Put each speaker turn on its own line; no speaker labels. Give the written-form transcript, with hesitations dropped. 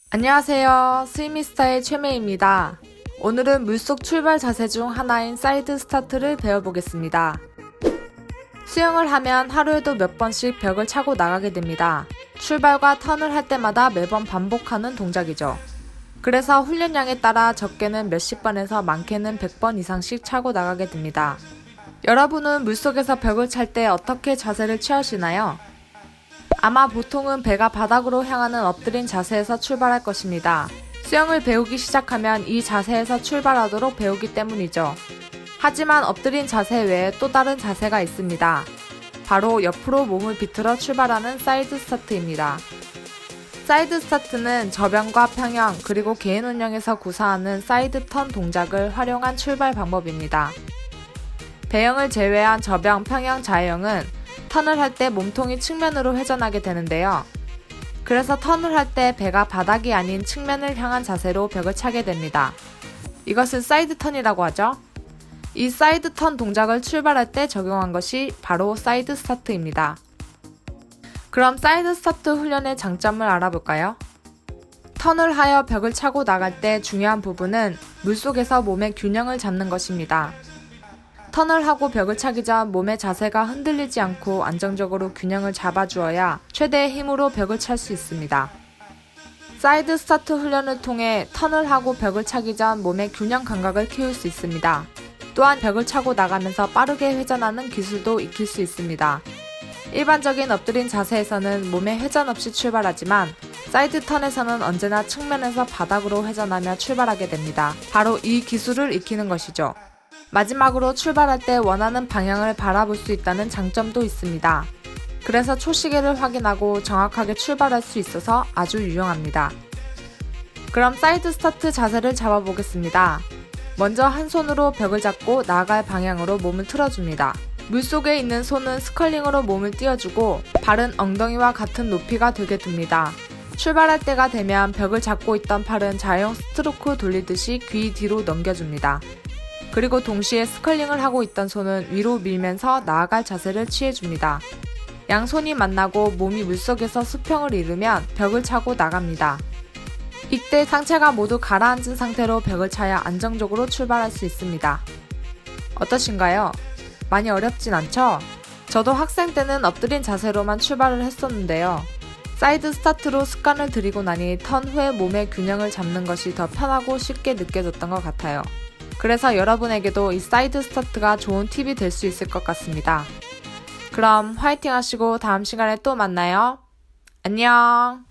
안녕하세요. 스위미스타의 최매입니다. 오늘은 물속 출발 자세 중 하나인 사이드 스타트를 배워보겠습니다. 수영을 하면 하루에도 몇 번씩 벽을 차고 나가게 됩니다. 출발과 턴을 할 때마다 매번 반복하는 동작이죠. 그래서 훈련량에 따라 적게는 몇십 번에서 많게는 100번 이상씩 차고 나가게 됩니다. 여러분은 물속에서 벽을 찰 때 어떻게 자세를 취하시나요? 아마 보통은 배가 바닥으로 향하는 엎드린 자세에서 출발할 것입니다. 수영을 배우기 시작하면 이 자세에서 출발하도록 배우기 때문이죠. 하지만 엎드린 자세 외에 또 다른 자세가 있습니다. 바로 옆으로 몸을 비틀어 출발하는 사이드 스타트입니다. 사이드 스타트는 저병과 평영 그리고 개인 운영에서 구사하는 사이드 턴 동작을 활용한 출발 방법입니다. 배영을 제외한 저병, 평영, 자유형은 턴을 할 때 몸통이 측면으로 회전하게 되는데요. 그래서 턴을 할 때 배가 바닥이 아닌 측면을 향한 자세로 벽을 차게 됩니다. 이것을 사이드 턴이라고 하죠. 이 사이드 턴 동작을 출발할 때 적용한 것이 바로 사이드 스타트입니다. 그럼 사이드 스타트 훈련의 장점을 알아볼까요? 턴을 하여 벽을 차고 나갈 때 중요한 부분은 물속에서 몸의 균형을 잡는 것입니다. 턴을 하고 벽을 차기 전 몸의 자세가 흔들리지 않고 안정적으로 균형을 잡아주어야 최대의 힘으로 벽을 찰 수 있습니다. 사이드 스타트 훈련을 통해 턴을 하고 벽을 차기 전 몸의 균형 감각을 키울 수 있습니다. 또한 벽을 차고 나가면서 빠르게 회전하는 기술도 익힐 수 있습니다. 일반적인 엎드린 자세에서는 몸에 회전 없이 출발하지만 사이드 턴에서는 언제나 측면에서 바닥으로 회전하며 출발하게 됩니다. 바로 이 기술을 익히는 것이죠. 마지막으로 출발할 때 원하는 방향을 바라볼 수 있다는 장점도 있습니다. 그래서 초시계를 확인하고 정확하게 출발할 수 있어서 아주 유용합니다. 그럼 사이드 스타트 자세를 잡아보겠습니다. 먼저 한 손으로 벽을 잡고 나아갈 방향으로 몸을 틀어줍니다. 물속에 있는 손은 스컬링으로 몸을 띄워주고 발은 엉덩이와 같은 높이가 되게 둡니다. 출발할 때가 되면 벽을 잡고 있던 팔은 자유형 스트로크 돌리듯이 귀 뒤로 넘겨줍니다. 그리고 동시에 스컬링을 하고 있던 손은 위로 밀면서 나아갈 자세를 취해줍니다. 양손이 만나고 몸이 물속에서 수평을 이루면 벽을 차고 나갑니다. 이때 상체가 모두 가라앉은 상태로 벽을 차야 안정적으로 출발할 수 있습니다. 어떠신가요? 많이 어렵진 않죠? 저도 학생 때는 엎드린 자세로만 출발을 했었는데요. 사이드 스타트로 습관을 들이고 나니 턴 후에 몸의 균형을 잡는 것이 더 편하고 쉽게 느껴졌던 것 같아요. 그래서 여러분에게도 이 사이드 스타트가 좋은 팁이 될 수 있을 것 같습니다. 그럼 화이팅 하시고 다음 시간에 또 만나요. 안녕!